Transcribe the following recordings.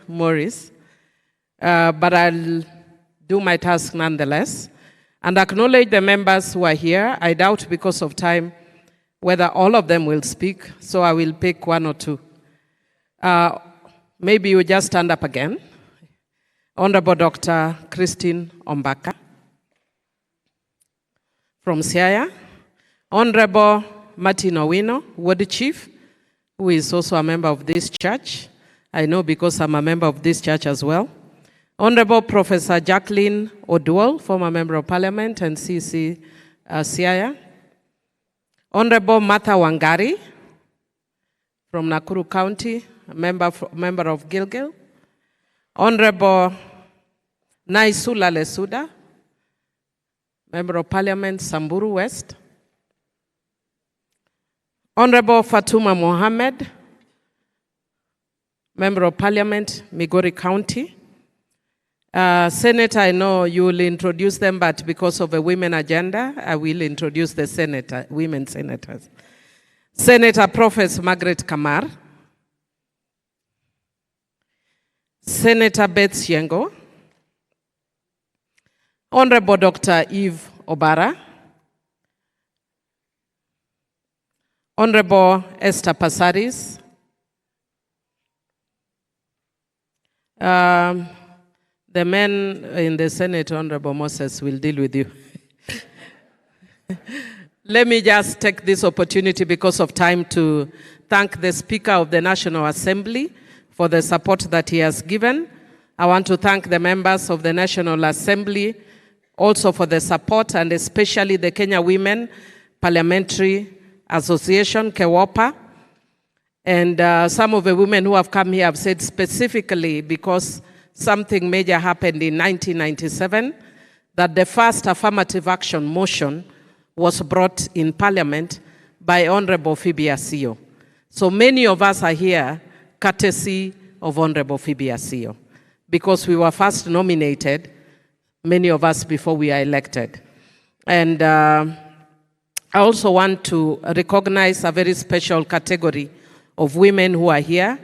Maurice, but I'll do my task nonetheless and acknowledge the members who are here. I doubt because of time whether all of them will speak, so I will pick one or two. Maybe you just stand up again. Honorable Dr. Christine Ombaka from Siaya. Honorable Martin Owino, Ward Chief, who is also a member of this church. I know because I'm a member of this church as well. Honorable Professor Jacqueline Oduol, former Member of Parliament and CC Siaya. Honorable Martha Wangari from Nakuru County, a member of Gilgil. Honorable Naisula Lesuda, Member of Parliament, Samburu West. Honorable Fatuma Mohammed, Member of Parliament, Migori County. Senator, I know you will introduce them, but because of a women agenda, I will introduce the women senators. Senator Professor Margaret Kamar. Senator Beth Siengo. Honorable Dr. Eve Obara. Honorable Esther Passaris. The men in the Senate, Honorable Moses, will deal with you. Let me just take this opportunity because of time to thank the Speaker of the National Assembly for the support that he has given. I want to thank the members of the National Assembly also for the support, and especially the Kenya Women Parliamentary Association, KEWOPA. And some of the women who have come here have said specifically because something major happened in 1997, that the first affirmative action motion was brought in Parliament by Honorable Phoebe Asiyo. So many of us are here courtesy of Honorable Phoebe Asiyo, because we were first nominated, many of us before we are elected. And I also want to recognize a very special category of women who are here.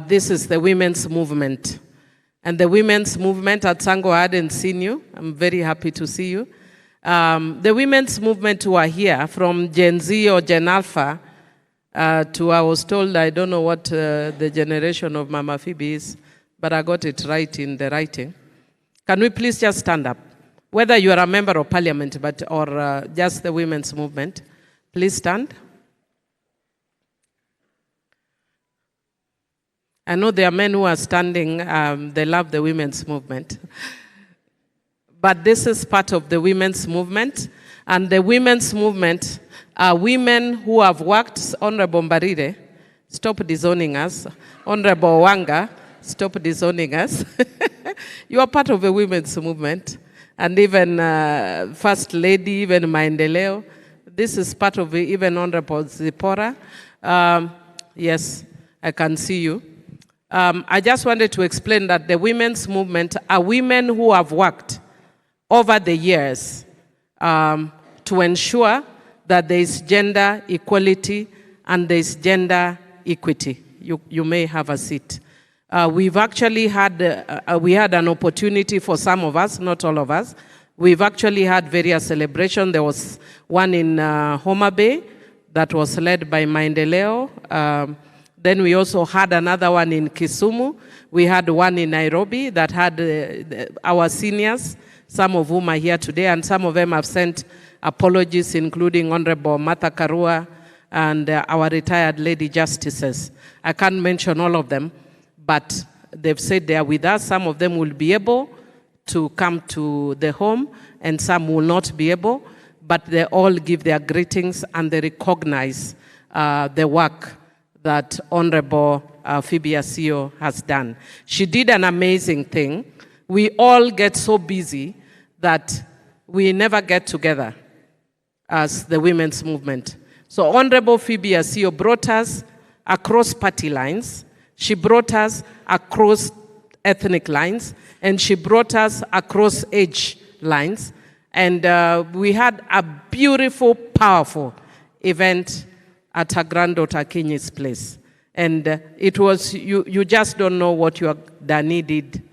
This is the women's movement. And the women's movement at Sango, I hadn't seen you. I'm very happy to see you. The women's movement who are here, from Gen Z or Gen Alpha to, I was told, I don't know what the generation of Mama Phoebe is, but I got it right in the writing. Can we please just stand up? Whether you are a member of Parliament or just the women's movement, please stand. I know there are men who are standing, they love the women's movement. But this is part of the women's movement. And the women's movement are women who have worked. Honorable Mbarire, stop disowning us. Honorable Wanga, stop disowning us. You are part of the women's movement. And even First Lady, even Maendeleo. This is part of even Honorable Zipora. Yes, I can see you. I just wanted to explain that the women's movement are women who have worked over the years to ensure that there is gender equality and there is gender equity. You may have a seat. We've actually had, we had an opportunity for some of us, not all of us. We've actually had various celebrations. There was one in Homa Bay that was led by Maendeleo. Then we also had another one in Kisumu. We had one in Nairobi that had our seniors, some of whom are here today, and some of them have sent apologies, including Honorable Martha Karua and our retired lady justices. I can't mention all of them, but they've said they are with us. Some of them will be able to come to the home, and some will not be able, but they all give their greetings and they recognize the work that Honorable Phoebe Asiyo has done. She did an amazing thing. We all get so busy that we never get together as the women's movement. So Honorable Phoebe Asiyo brought us across party lines. She brought us across ethnic lines, and she brought us across age lines. And we had a beautiful, powerful event at her granddaughter Kinyi's place. And it was, you just don't know what your Danny did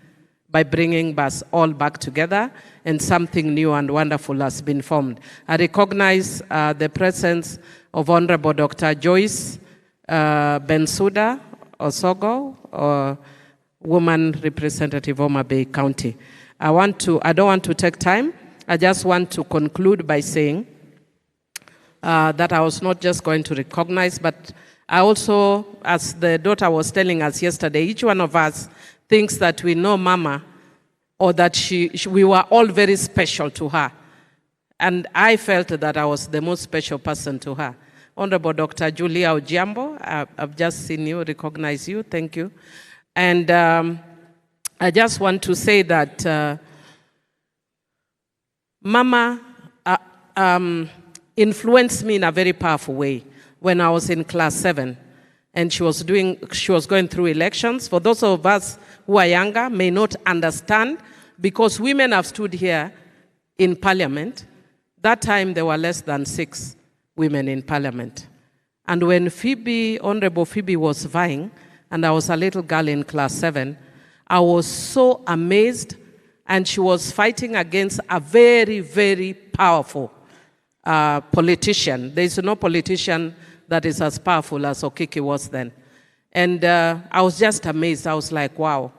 by bringing us all back together, and something new and wonderful has been formed. I recognize the presence of Honorable Dr. Joyce Bensouda Osogo, Woman Representative Homa Bay County. I don't want to take time. I just want to conclude by saying that I was not just going to recognize, but I also, as the daughter was telling us yesterday, each one of us thinks that we know Mama, or that we were all very special to her. And I felt that I was the most special person to her. Honorable Dr. Millie Odhiambo, I've just seen you, recognize you, thank you. And I just want to say that Mama influenced me in a very powerful way when I was in class 7. And she was going through elections. For those of us who are younger may not understand, because women have stood here in parliament. That time there were less than 6 women in parliament. And when Honorable Phoebe was vying, and I was a little girl in class 7, I was so amazed, and she was fighting against a very, very powerful politician. There is no politician that is as powerful as Okiki was then. And I was just amazed. I was like, wow.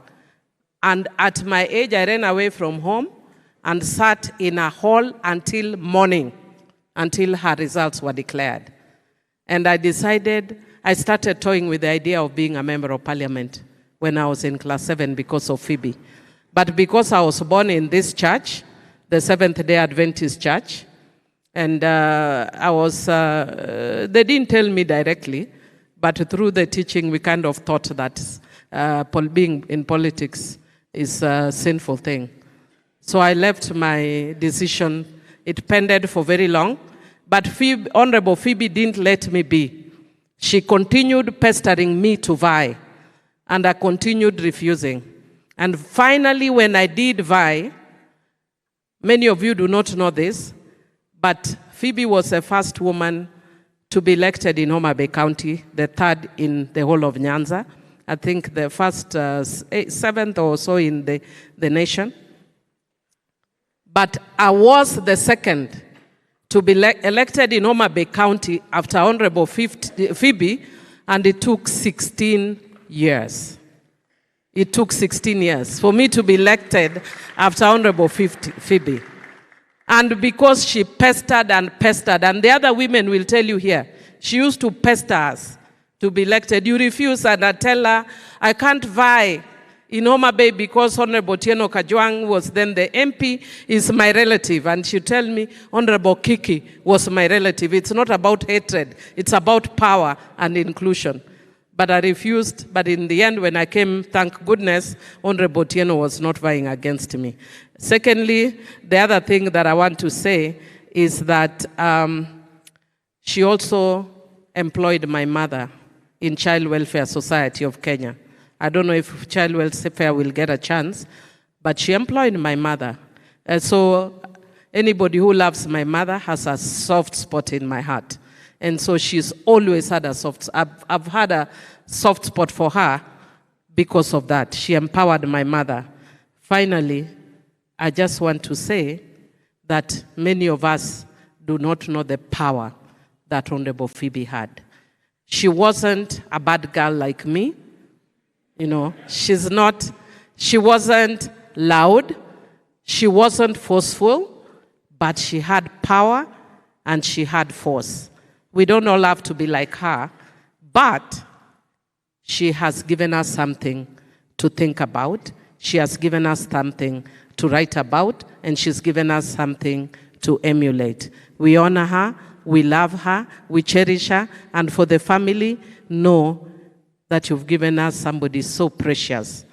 And at my age, I ran away from home and sat in a hall until morning, until her results were declared. And I started toying with the idea of being a member of parliament when I was in class 7 because of Phoebe. But because I was born in this church, the Seventh-day Adventist church, and they didn't tell me directly, but through the teaching, we kind of thought that being in politics is a sinful thing. So I left my decision. It pended for very long, but Honorable Phoebe didn't let me be. She continued pestering me to vie, and I continued refusing. And finally, when I did vie, many of you do not know this, but Phoebe was the first woman to be elected in Homa Bay County, the 3rd in the whole of Nyanza. I think the first 7th or so in the nation. But I was the 2nd to be elected in Homa Bay County after Honorable Phoebe, and it took 16 years. It took 16 years for me to be elected after Honorable Phoebe. And because she pestered, and the other women will tell you here, she used to pester us to be elected. You refuse, and I tell her, I can't vie in Homa Bay because Honorable Tieno Kajwang was then the MP, is my relative. And she tell me, Honorable Kiki was my relative. It's not about hatred. It's about power and inclusion. But I refused. But in the end, when I came, thank goodness, Honorable Tieno was not vying against me. Secondly, the other thing that I want to say is that she also employed my mother in Child Welfare Society of Kenya. I don't know if Child Welfare will get a chance, but she employed my mother. So anybody who loves my mother has a soft spot in my heart. And so she's always had a I've had a soft spot for her because of that. She empowered my mother. Finally, I just want to say that many of us do not know the power that Honorable Phoebe had. She wasn't a bad girl like me. You know, she wasn't loud, she wasn't forceful, but she had power and she had force. We don't all have to be like her, but she has given us something to think about. She has given us something to write about, and she's given us something to emulate. We honor her, we love her, we cherish her, and for the family, know that you've given us somebody so precious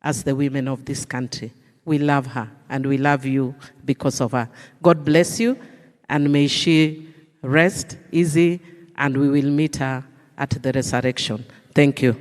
as the women of this country. We love her, and we love you because of her. God bless you, and may she rest easy, and we will meet her at the resurrection. Thank you.